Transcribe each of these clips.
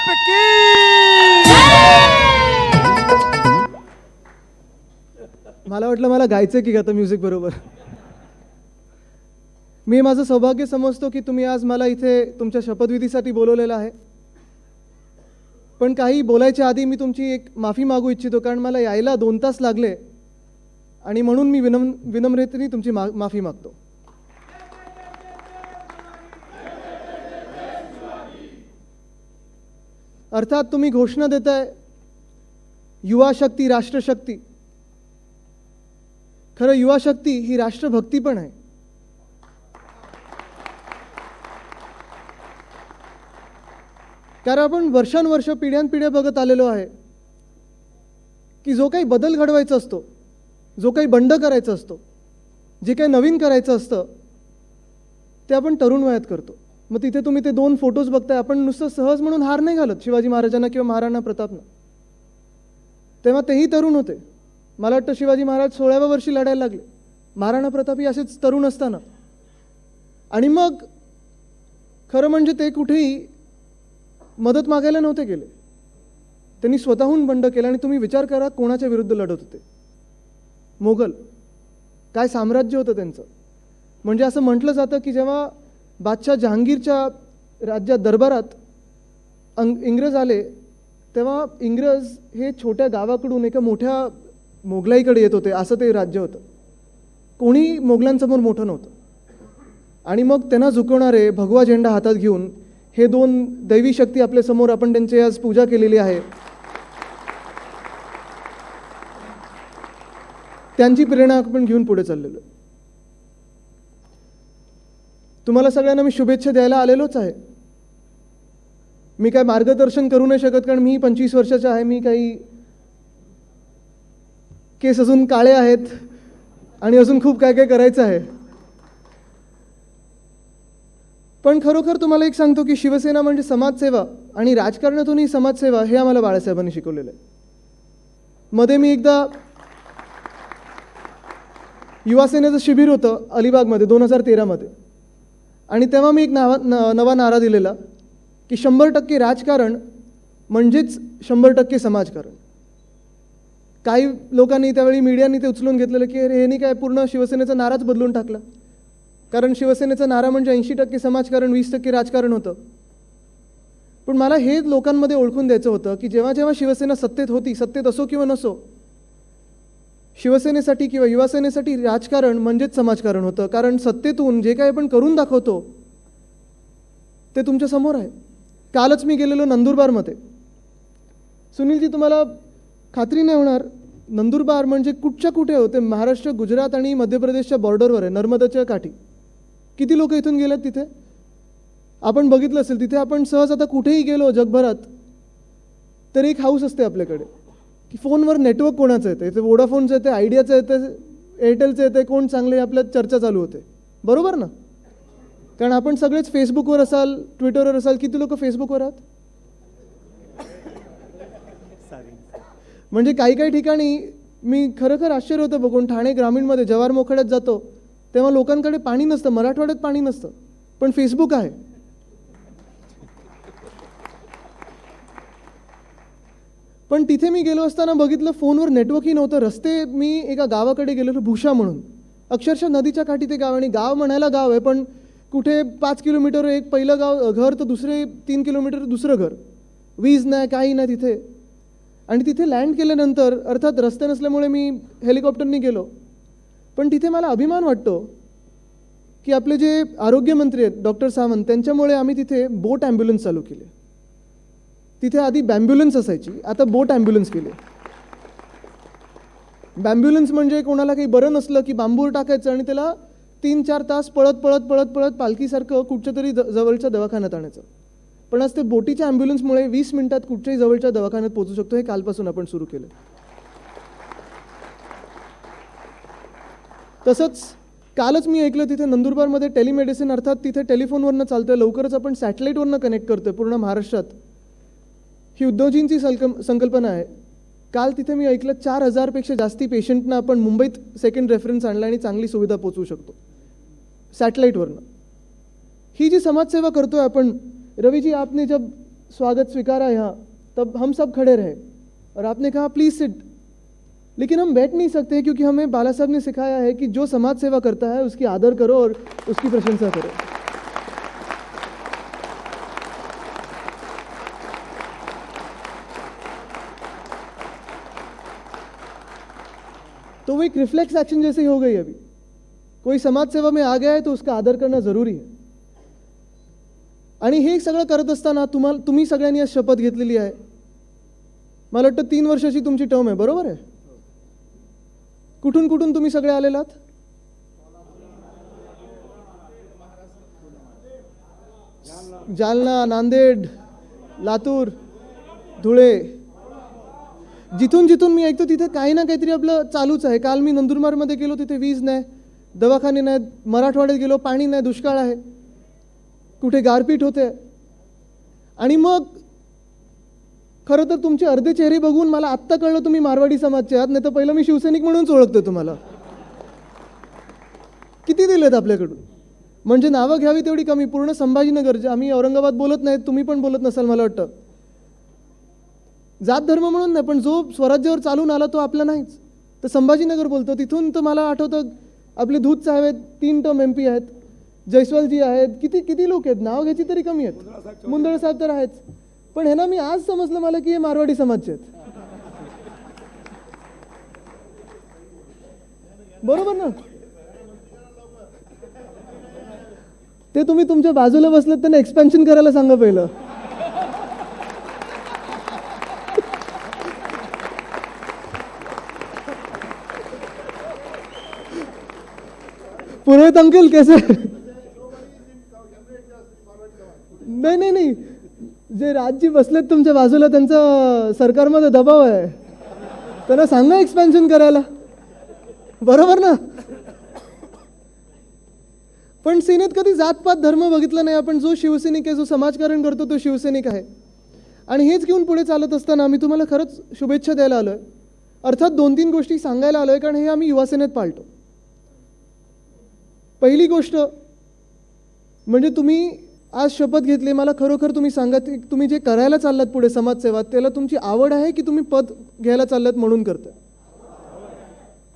बाप की। मला वाटलं मला गायचं की आता म्युझिक बरोबर. मी माझं सौभाग्य समजतो की तुम्ही आज मला इथे तुमच्या शपथविधीसाठी बोलवलेलं आहे. पण काही बोलायच्या आधी मी तुमची एक माफी मागू इच्छितो, कारण मला यायला 2 तास लागले आणि म्हणून मी विनम्रतेने तुमची माफी मागतो. अर्थात तुम्ही घोषणा देताय युवा शक्ती राष्ट्रशक्ती. खरं युवा शक्ती ही राष्ट्रभक्ती पण आहे. कारण आपण वर्षानुवर्ष पिढ्यानपिढ्या बघत आलेलो आहे की जो काही बदल घडवायचा असतो, जो काही बंड करायचा असतो, जे काही नवीन करायचं असतं ते आपण तरुण वयात करतो. मग तिथे तुम्ही ते 2 फोटोज बघताय. आपण नुसतं सहज म्हणून हार नाही घालत शिवाजी महाराजांना किंवा महाराणा प्रतापना. तेव्हा तेही तरुण होते. मला वाटतं शिवाजी महाराज 16व्या वर्षी लढायला लागले, महाराणा प्रतापही असेच तरुण असताना. आणि मग खरं म्हणजे ते कुठेही मदत मागायला नव्हते गेले, त्यांनी स्वतःहून बंड केलं. आणि तुम्ही विचार करा कोणाच्या विरुद्ध लढत होते. मोगल. काय साम्राज्य होतं त्यांचं. म्हणजे असं म्हटलं जातं की जेव्हा बादशाह जहांगीरच्या राज्यात दरबारात इंग्रज आले, तेव्हा इंग्रज हे छोट्या गावाकडून एका मोठ्या मोगलाईकडे येत होते. असं ते राज्य होतं. कोणी मोगलांसमोर मोठं नव्हतं. आणि मग त्यांना झुकवणारे भगवा झेंडा हातात घेऊन हे 2 दैवी शक्ती आपल्या समोर, आपण त्यांची आज पूजा केलेली आहे. त्यांची प्रेरणा आपण घेऊन पुढे चाललेलो. तुम्हाला सगळ्यांना मी शुभेच्छा द्यायला आलेलोच आहे. मी काय मार्गदर्शन करू नाही शकत, कारण मी 25 वर्षाचा आहे. मी काही केस अजून काळे आहेत आणि अजून खूप काय काय करायचं आहे. पण खरोखर तुम्हाला एक सांगतो की शिवसेना म्हणजे समाजसेवा, आणि राजकारणातूनही समाजसेवा हे आम्हाला बाळासाहेबांनी शिकवलेलं आहे. मध्ये मी एकदा युवासेनेचं शिबिर होतं अलिबागमध्ये 2013 मध्ये, आणि तेव्हा मी एक नवा नारा दिलेला की 100% राजकारण म्हणजेच 100% समाजकारण. काही लोकांनी त्यावेळी मीडियानी ते उचलून घेतलेलं की अरे ह्यांनी काय पूर्ण शिवसेनेचा नाराच बदलून टाकला, कारण शिवसेनेचा नारा म्हणजे 80% समाजकारण 20% राजकारण होतं. पण मला हे लोकांमध्ये ओळखून द्यायचं होतं की जेव्हा जेव्हा शिवसेना सत्तेत होती, सत्तेत असो किंवा नसो, शिवसेनेसाठी किंवा युवासेनेसाठी राजकारण म्हणजेच समाजकारण होतं. कारण सत्तेतून जे काही आपण करून दाखवतो ते तुमच्या समोर आहे. कालच मी गेलेलो नंदुरबारमध्ये. सुनीलजी, तुम्हाला खात्री नाही होणार, नंदुरबार म्हणजे कुठच्या कुठे होते, महाराष्ट्र, गुजरात आणि मध्य प्रदेशच्या बॉर्डरवर आहे, नर्मदाच्या काठी. किती लोक इथून गेलेत तिथे आपण बघितलं असेल. तिथे आपण सहज आता कुठेही गेलो जगभरात तरी एक हाऊस असते आपल्याकडे की फोनवर नेटवर्क कोणाचं येतं. इथे वोडाफोनचं येते, आयडियाचं येतं, एअरटेलचं येतं, कोण चांगले आपल्यात चर्चा चालू होते. बरोबर ना? कारण आपण सगळेच फेसबुकवर असाल, ट्विटरवर असाल. किती लोक फेसबुकवर आहात? म्हणजे काही काही ठिकाणी मी खरं आश्चर्य होतं बघून. ठाणे ग्रामीणमध्ये जवाहर मोखाड्यात जातो तेव्हा लोकांकडे पाणी नसतं, मराठवाड्यात पाणी नसतं, पण फेसबुक आहे. पण तिथे मी गेलो असताना बघितलं फोनवर नेटवर्कही नव्हतं. रस्ते, मी एका गावाकडे गेलेलो भुशा म्हणून, अक्षरशः नदीच्या काठी ते गाव. आणि गाव म्हणायला गाव आहे, पण कुठे 5 किलोमीटर एक पहिलं गाव घर तर दुसरे 3 किलोमीटर दुसरं घर. वीज नाही, काही नाही तिथे. आणि तिथे लँड केल्यानंतर, अर्थात रस्ते नसल्यामुळे मी हेलिकॉप्टरनी गेलो, पण तिथे मला अभिमान वाटतो की आपले जे आरोग्यमंत्री आहेत डॉक्टर सावंत, त्यांच्यामुळे आम्ही तिथे बोट ॲम्ब्युलन्स चालू केले. तिथे आधी बॅम्ब्युलन्स असायची, आता बोट ॲम्ब्युलन्स केले. बॅम्ब्युलन्स म्हणजे कोणाला काही बरं नसलं की बांबूवर टाकायचं आणि त्याला 3-4 तास पळत पळत पळत पळत पालखीसारखं कुठच्या तरी जवळच्या दवाखान्यात आणायचं. पण आज ते बोटीच्या ॲम्ब्युलन्समुळे 20 मिनिटात कुठच्याही जवळच्या दवाखान्यात पोहोचू शकतो. हे कालपासून आपण सुरू केलं. तसंच कालच मी ऐकलं तिथे नंदुरबारमध्ये टेलिमेडिसिन, अर्थात तिथे टेलिफोनवरनं चालतं. लवकरच आपण सॅटेलाईटवरनं कनेक्ट करतोय पूर्ण महाराष्ट्रात. ही उद्योजींची संकल्पना आहे. काल तिथे मी ऐकलं 4000पेक्षा जास्ती पेशंटना आपण मुंबईत सेकंड रेफरन्स आणला आणि चांगली सुविधा पोचवू शकतो सॅटेलाईटवरनं. ही जी समाजसेवा करतोय आपण, रवि जी, आपने जब स्वागत स्वीकारा यहाँ, तब हम सब खड़े रहे और आपने कहा प्लीज़ सिट। लेकिन हम बैठ नहीं सकते क्योंकि हमें बाला साहब ने सिखाया है कि जो समाज सेवा करता है उसकी आदर करो और उसकी प्रशंसा करो। तो वो एक रिफ्लेक्स एक्शन जैसे ही हो गई। अभी कोई समाज सेवा में आ गया है तो उसका आदर करना जरुरी है। आणि हे सगळं करत असताना तुम्ही सगळ्यांनी आज शपथ घेतलेली आहे। मला वाटतं 3 वर्षाची तुमची टर्म आहे, बरोबर आहे? कुठून कुठून तुम्ही सगळे आलेलात? जालना, नांदेड, लातूर, धुळे, जिथून जिथून मी ऐकतो तिथे काही ना काहीतरी आपलं चालूच आहे। काल मी नंदुरबारमध्ये गेलो, तिथे वीज नाही, दवाखाने नाहीत, मराठवाड्यात गेलो पाणी नाही, दुष्काळ आहे, कुठे गारपीट होते। आणि मग खरं तर तुमचे अर्धे चेहरे बघून मला आत्ता कळलं तुम्ही मारवाडी समाजचे आहात, नाही तर पहिलं मी शिवसैनिक म्हणूनच ओळखतो तुम्हाला। किती दिलेत आपल्याकडून, म्हणजे नावं घ्यावी तेवढी कमी। पूर्ण संभाजीनगर, आम्ही औरंगाबाद बोलत नाही, तुम्ही पण बोलत नसाल मला वाटतं। जात धर्म म्हणून नाही, पण जो स्वराज्यावर चालून आला तो आपला नाहीच, तर संभाजीनगर बोलतो। तिथून तर मला आठवतं आपले धूत साहेब आहेत, 3 टर्म MP आहेत, जयस्वालजी आहेत, किती किती लोक आहेत, नाव घ्यायची तरी कमी आहेत। मुंदळ साहेब तर आहेच, पण हे ना मी आज समजलं मला की हे मारवाडी समाजचे आहेत, बरोबर ना? ते तुम्ही तुमच्या बाजूला बसलेत त्यांना एक्सपेन्शन करायला सांगा पहिलं। पुरोहित अंकल कैसे? नाही नाही नाही, जे राजजी बसलेत तुमच्या बाजूला त्यांचा सरकारमध्ये दबाव आहे, त्यांना सांगा एक्सपेन्शन करायला, बरोबर ना? पण सेनेत कधी जातपात धर्म बघितला नाही आपण। जो शिवसैनिक आहे, जो समाजकारण करतो तो शिवसैनिक आहे। आणि हेच घेऊन पुढे चालत असताना आम्ही तुम्हाला खरंच शुभेच्छा द्यायला आलोय। अर्थात 2-3 गोष्टी सांगायला आलोय, कारण हे आम्ही युवासेनेत पाळतो। पहिली गोष्ट म्हणजे तुम्ही आज शपथ घेतली, मला खरोखर तुम्ही सांगा तुम्ही जे करायला चाललात पुढे समाजसेवा, त्याला तुमची आवड आहे की तुम्ही पद घ्यायला चाललात म्हणून करताय?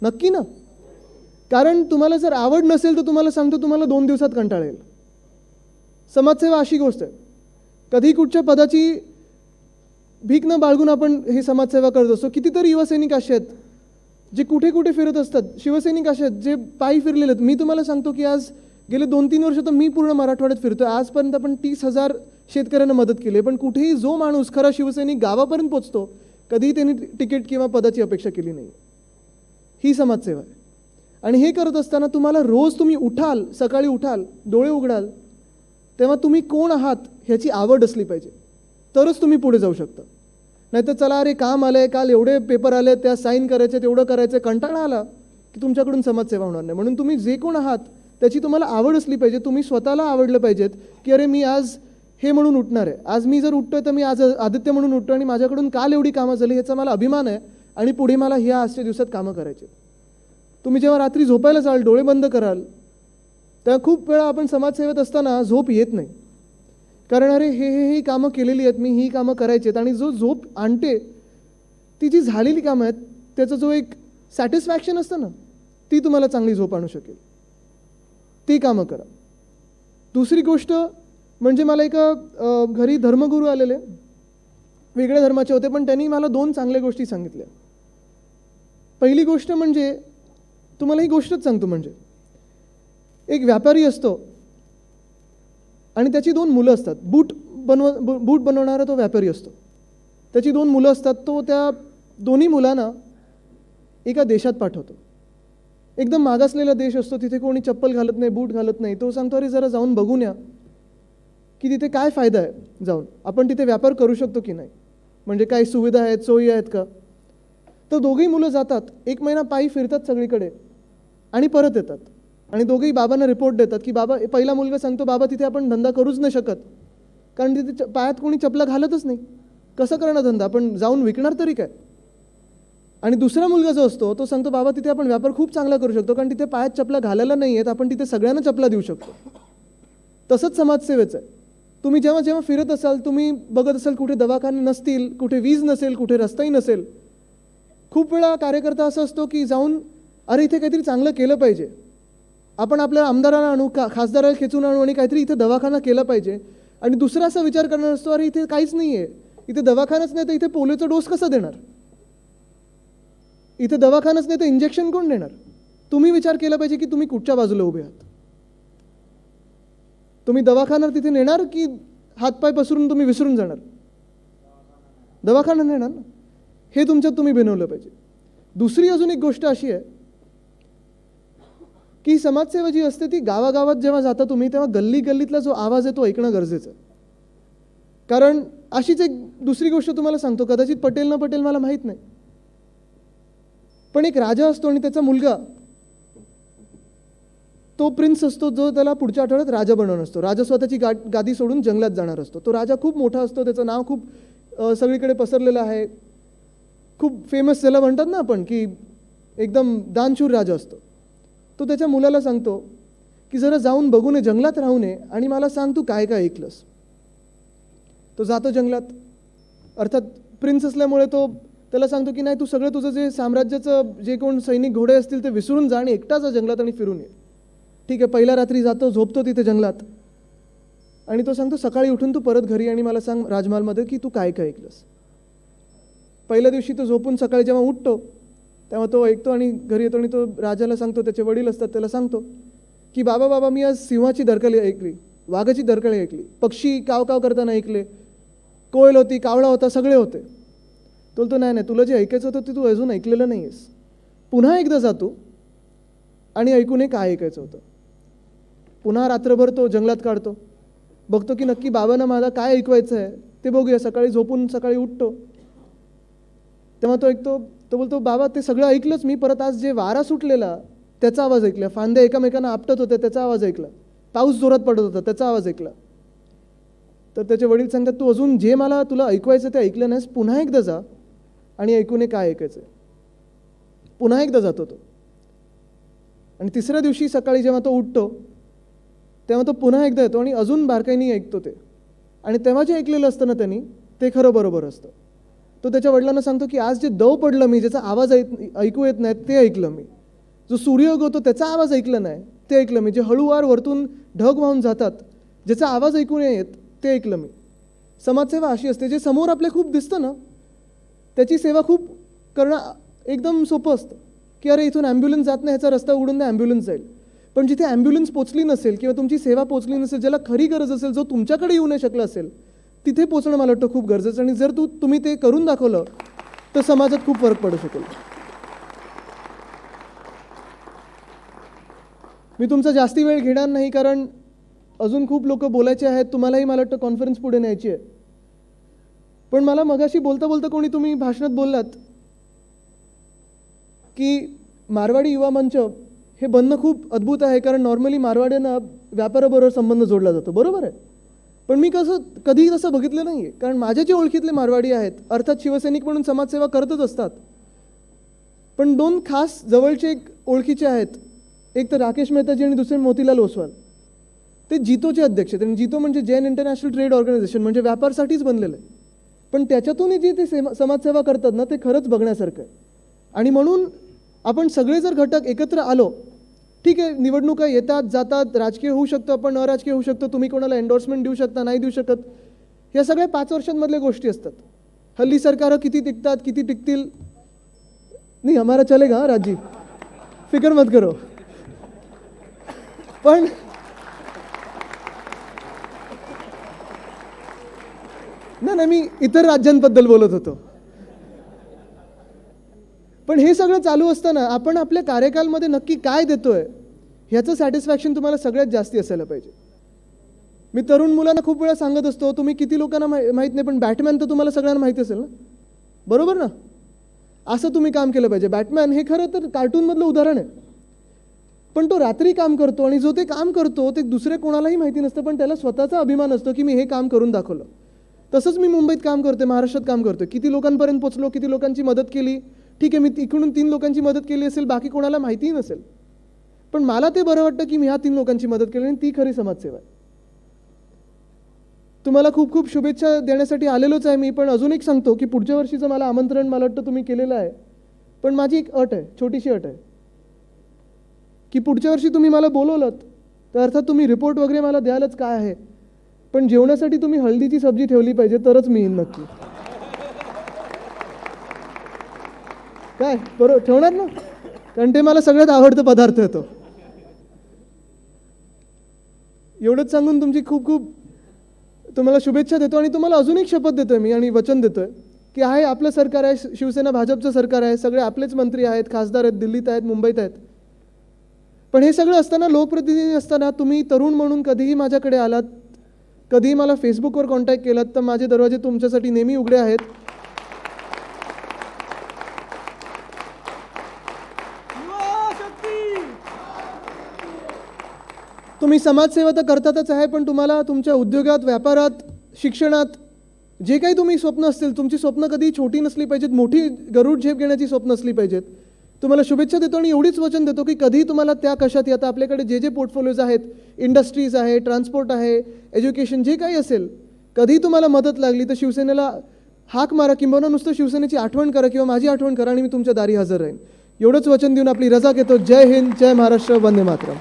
नक्की ना? कारण तुम्हाला जर आवड नसेल तर तुम्हाला सांगतो तुम्हाला 2 दिवसात कंटाळा येईल। समाजसेवा अशी गोष्ट आहे, कधी कुठच्या पदाची भीक न बाळगून आपण हे समाजसेवा करत असतो। कितीतरी युवा सैनिक असे आहेत जे कुठे कुठे फिरत असतात, शिवसैनिक असे आहेत जे पायी फिरलेले आहेत। मी तुम्हाला सांगतो की आज गेले 2-3 वर्ष तर मी पूर्ण मराठवाड्यात फिरतोय। आजपर्यंत आपण 30,000 शेतकऱ्यांना मदत केली, पण कुठेही जो माणूस खरा शिवसैनिक गावापर्यंत पोहोचतो कधीही त्यांनी तिकीट किंवा पदाची अपेक्षा केली नाही। ही समाजसेवा आहे। आणि हे करत असताना तुम्हाला रोज तुम्ही उठाल, सकाळी उठाल, डोळे उघडाल, तेव्हा तुम्ही कोण आहात ह्याची आवड असली पाहिजे, तरच तुम्ही पुढे जाऊ शकता। नाहीतर चला अरे काम आलंय, काल एवढे पेपर आले, त्या साईन करायचे, तेवढं करायचं, कंटाळा आला की तुमच्याकडून समाजसेवा होणार नाही। म्हणून तुम्ही जे कोण आहात त्याची तुम्हाला आवड असली पाहिजे। तुम्ही स्वतःला आवडलं पाहिजेत की अरे मी आज हे म्हणून उठणार आहे, आज मी जर उठतोय तर मी आज आदित्य म्हणून उठतो आणि माझ्याकडून काल एवढी कामं झाली ह्याचा मला अभिमान आहे आणि पुढे मला ह्या आजच्या दिवसात कामं करायची। तुम्ही जेव्हा रात्री झोपायला जाल, डोळे बंद कराल, तेव्हा खूप वेळा आपण समाजसेवेत असताना झोप येत नाही, कारण अरे ही कामं केलेली आहेत, मी ही कामं करायची आहेत। आणि जो झोप आणते ती जी झालेली कामं आहेत त्याचा जो एक सॅटिस्फॅक्शन असतं ना, ती तुम्हाला चांगली झोप आणू शकेल। ती कामं करा। दुसरी गोष्ट म्हणजे मला एका घरी धर्मगुरू आलेले, वेगळ्या धर्माचे होते, पण त्यांनी मला 2 चांगल्या गोष्टी सांगितल्या। पहिली गोष्ट म्हणजे तुम्हाला ही गोष्टच सांगतो, म्हणजे एक व्यापारी असतो आणि त्याची 2 मुलं असतात। बूट बनवणारा तो व्यापारी असतो, त्याची 2 मुलं असतात। तो त्या दोन्ही मुलांना एका देशात पाठवतो, एकदम मागासलेला देश असतो, तिथे कोणी चप्पल घालत नाही, बूट घालत नाही। तो सांगतो अरे जरा जाऊन बघून या की तिथे काय फायदा आहे, जाऊन आपण तिथे व्यापार करू शकतो की नाही, म्हणजे काय सुविधा आहेत, सोयी आहेत का। तर दोघेही मुलं जातात, 1 महिना पायी फिरतात सगळीकडे आणि परत येतात। आणि दोघेही बाबांना रिपोर्ट देतात की बाबा, पहिला मुलगा सांगतो बाबा तिथे आपण धंदा करूच नाही शकत, कारण तिथे पायात कोणी चपला घालतच नाही, कसं करणार धंदा, आपण जाऊन विकणार तरी काय। आणि दुसरा मुलगा जो असतो तो सांगतो बाबा तिथे आपण व्यापार खूप चांगला करू शकतो, कारण तिथे पायात चपला घालायला नाही आहेत, आपण तिथे सगळ्यांना चपला देऊ शकतो। तसंच समाजसेवेचं आहे। तुम्ही जेव्हा जेव्हा फिरत असाल, तुम्ही बघत असाल कुठे दवाखाने नसतील, कुठे वीज नसेल, कुठे रस्ताही नसेल. खूप वेळा कार्यकर्ता असं असतो की जाऊन अरे इथे काहीतरी चांगलं केलं पाहिजे, आपण आपल्या आमदारांना आणू, खासदाराला खेचून आणू आणि काहीतरी इथे दवाखाना केला पाहिजे. आणि दुसरा असा विचार करणार असतो, अरे इथे काहीच नाही आहे, इथे दवाखानाच नाही तर इथे पोलिओचा डोस कसा देणार, इथे दवाखानाच नाही तर इंजेक्शन कोण देणार. तुम्ही विचार केला पाहिजे की तुम्ही कुठच्या बाजूला उभे आहात. तुम्ही दवाखाना तिथे नेणार की हातपाय पसरून तुम्ही विसरून जाणार. दवाखाना नेणार ना, हे तुमच्यात तुम्ही बनवलं पाहिजे. दुसरी अजून एक गोष्ट अशी आहे की समाजसेवा जी असते ती गावागावात जेव्हा जाता तुम्ही, तेव्हा गल्ली गल्लीतला जो आवाज आहे तो ऐकणं गरजेचं आहे. कारण अशीच एक दुसरी गोष्ट तुम्हाला सांगतो, कदाचित पटेल न पटेल मला माहीत नाही, पण एक राजा असतो आणि त्याचा मुलगा तो प्रिन्स असतो, जो त्याला पुढच्या आठवड्यात राजा बनवणार असतो. राजा स्वतःची गादी सोडून जंगलात जाणार असतो. तो राजा खूप मोठा असतो, त्याचं नाव खूप सगळीकडे पसरलेलं आहे, खूप फेमस त्याला म्हणतात ना आपण की एकदम दानशूर राजा असतो. तो त्याच्या मुलाला सांगतो की जरा जाऊन बघू नये, जंगलात राहू नये आणि मला सांग तू काय काय ऐकलंस. तो जातो जंगलात. अर्थात प्रिन्स असल्यामुळे तो त्याला सांगतो की नाही, तू सगळं तुझं जे साम्राज्याचं जे कोण सैनिक घोडे असतील ते विसरून जा आणि एकटा जा जंगलात आणि फिरून ये. ठीक आहे, पहिल्या रात्री जातो, झोपतो तिथे जंगलात आणि तो सांगतो सकाळी उठून तू परत घरी आणि मला सांग राजमहालमध्ये की तू काय काय ऐकलंस. पहिल्या दिवशी तो झोपून सकाळी जेव्हा उठतो तेव्हा तो ऐकतो आणि घरी येतो आणि तो राजाला सांगतो, त्याचे वडील असतात त्याला सांगतो की बाबा मी आज सिंहाची दरकळी ऐकली, वाघाची दरकळी ऐकली, पक्षी काव काव करताना ऐकले, कोयल होती, कावळा होता, सगळे होते. तो बोलतो नाही, तुला जे ऐकायचं होतं ते तू अजून ऐकलेलं नाही आहेस, पुन्हा एकदा जातो आणि ऐकून ये काय ऐकायचं होतं. पुन्हा रात्रभर तो जंगलात काढतो, बघतो की नक्की बाबांना मला काय ऐकवायचं आहे ते बघूया. सकाळी झोपून सकाळी उठतो तेव्हा तो ऐकतो, तो बोलतो बाबा ते सगळं ऐकलंच मी, परत आज जे वारा सुटलेला त्याचा आवाज ऐकला, फांद्या एकामेकांना आपटत होत्या त्याचा आवाज ऐकला, पाऊस जोरात पडत होता त्याचा आवाज ऐकला. तर त्याचे वडील सांगतात तू अजून जे मला तुला ऐकवायचं ते ऐकलं नाहीस, पुन्हा एकदा जा आणि ऐकून ये काय ऐकायचं. पुन्हा एकदा जातो तो आणि तिसऱ्या दिवशी सकाळी जेव्हा तो उठतो तेव्हा तो पुन्हा एकदा येतो आणि अजून बारकाईने ऐकतो ते. आणि तेव्हा जे ऐकलेलं असतं ना त्यांनी ते खरं बरोबर असतं. तो त्याच्या वडिलांना सांगतो की आज जे दव पडलं मी, ज्याचा आवाज ऐकू येत नाही ते ऐकलं मी, जो सूर्य उगवतो त्याचा आवाज ऐकलं नाही ते ऐकलं मी, जे हळूवार वरतून ढग वाहून जातात ज्याचा आवाज ऐकू नाही येत ते ऐकलं मी. समाजसेवा अशी असते, जे समोर आपल्या खूप दिसतं ना त्याची सेवा खूप करणं एकदम सोपं असतं की अरे इथून ॲम्ब्युलन्स जात नाही, ह्याचा रस्ता उडून नाही ॲम्ब्युलन्स जाईल. पण जिथे ॲम्ब्युलन्स पोचली नसेल किंवा तुमची सेवा पोचली नसेल, ज्याला खरी गरज असेल, जो तुमच्याकडे येऊ नाही शकला असेल, तिथे पोचणं मला वाटतं खूप गरजेचं. आणि जर तुम्ही ते करून दाखवलं तर समाजात खूप फरक पडू शकेल. मी तुमचा जास्ती वेळ घेणार नाही कारण अजून खूप लोक बोलायचे आहेत, तुम्हालाही मला वाटतं कॉन्फरन्स पुढे न्यायची आहे. पण मला मगाशी बोलता बोलता कोणी तुम्ही भाषणात बोललात की मारवाडी युवा मंच हे बनणं खूप अद्भुत आहे, कारण नॉर्मली मारवाड्यांना व्यापाराबरोबर संबंध जोडला जातो, बरोबर आहे. पण मी कधी तसं बघितलं नाही आहे, कारण माझ्या जे ओळखीतले मारवाडी आहेत अर्थात शिवसैनिक म्हणून समाजसेवा करतच असतात, पण दोन खास जवळचे एक ओळखीचे आहेत, एक तर राकेश मेहताजी आणि दुसरे मोतीलाल ओसवाल. ते जितोचे अध्यक्ष आहेत आणि जितो म्हणजे जैन इंटरनॅशनल ट्रेड ऑर्गनायझेशन, म्हणजे व्यापारसाठीच बनलेलं आहे. पण त्याच्यातूनही जे ते समाजसेवा करतात ना ते खरंच बघण्यासारखं आहे. आणि म्हणून आपण सगळे जर घटक एकत्र आलो, ठीक आहे निवडणुका येतात जातात, राजकीय होऊ शकतं पण अराजकीय होऊ शकतं, तुम्ही कोणाला एन्डोर्समेंट देऊ शकता नाही देऊ शकत, ह्या सगळ्या 5 वर्षांमधल्या गोष्टी असतात. हल्ली सरकारं किती टिकतात किती टिकतील नाही, हमारा चलेगा राजीव, फिकर मत करो. पण नाही मी इतर राज्यांबद्दल बोलत होतो. पण हे सगळं चालू असताना आपण आपल्या कार्यकालमध्ये नक्की काय देतोय ह्याचं सॅटिस्फॅक्शन तुम्हाला सगळ्यात जास्ती असायला पाहिजे. मी तरुण मुलांना खूप वेळा सांगत असतो, तुम्ही किती लोकांना माहीत नाही पण बॅटमॅन तर तुम्हाला सगळ्यांना माहिती असेल ना, बरोबर ना. असं तुम्ही काम केलं पाहिजे. बॅटमॅन हे खरं तर कार्टूनमधलं उदाहरण आहे, पण तो रात्री काम करतो आणि जो ते काम करतो ते दुसऱ्या कोणालाही माहिती नसतं, पण त्याला स्वतःचा अभिमान असतो की मी हे काम करून दाखवलं. तसंच मी मुंबईत काम करते, महाराष्ट्रात काम करतो, किती लोकांपर्यंत पोचलो, किती लोकांची मदत केली. ठीक आहे मी इकडून 3 लोकांची मदत केली असेल, बाकी कोणाला माहितीही नसेल, पण मला ते बरं वाटतं की मी ह्या 3 लोकांची मदत केली आणि ती खरी समाजसेवा आहे. तुम्हाला खूप खूप शुभेच्छा देण्यासाठी आलेलोच आहे मी, पण अजून एक सांगतो की पुढच्या वर्षीचं मला आमंत्रण मला वाटतं तुम्ही केलेलं आहे, पण माझी एक अट आहे, छोटीशी अट आहे की पुढच्या वर्षी तुम्ही मला बोलवलं तर अर्थात तुम्ही रिपोर्ट वगैरे मला द्यालच काय आहे, पण जेवणासाठी तुम्ही हळदीची सब्जी ठेवली पाहिजे तरच मी येईन नक्की. काय बरोबर ठेवणार ना, कारण ते मला सगळ्यात आवडतं पदार्थ येतो. एवढंच सांगून तुमची खूप खूप तुम्हाला शुभेच्छा देतो आणि तुम्हाला अजून एक शपथ देतोय मी आणि वचन देतोय की आहे आपलं सरकार आहे, शिवसेना भाजपचं सरकार आहे, सगळे आपलेच मंत्री आहेत, खासदार आहेत, दिल्लीत आहेत, मुंबईत आहेत. पण हे सगळं असताना, लोकप्रतिनिधी असताना तुम्ही तरुण म्हणून कधीही माझ्याकडे आलात, कधीही मला फेसबुकवर कॉन्टॅक्ट केलात, तर माझे दरवाजे तुमच्यासाठी नेहमी उघडे आहेत. तुम्ही समाजसेवा तर करतातच आहे, पण तुम्हाला तुमच्या उद्योगात, व्यापारात, शिक्षणात जे काही तुम्ही स्वप्न असतील, तुमची स्वप्न कधी छोटी नसली पाहिजेत, मोठी गरुड झेप घेण्याची स्वप्न असली पाहिजेत. तुम्हाला शुभेच्छा देतो आणि एवढीच वचन देतो की कधीही तुम्हाला त्या कशात, आता आपल्याकडे जे जे पोर्टफोलिओज आहेत, इंडस्ट्रीज आहे, ट्रान्सपोर्ट आहे, एज्युकेशन, जे काही असेल, कधीही तुम्हाला मदत लागली तर शिवसेनेला हाक मारा, किंबहुना नुसतं शिवसेनेची आठवण करा किंवा माझी आठवण करा आणि मी तुमच्या दारी हजर राहीन. एवढंच वचन देऊन आपली रजा घेतो. जय हिंद, जय महाराष्ट्र, वंदे मातरम.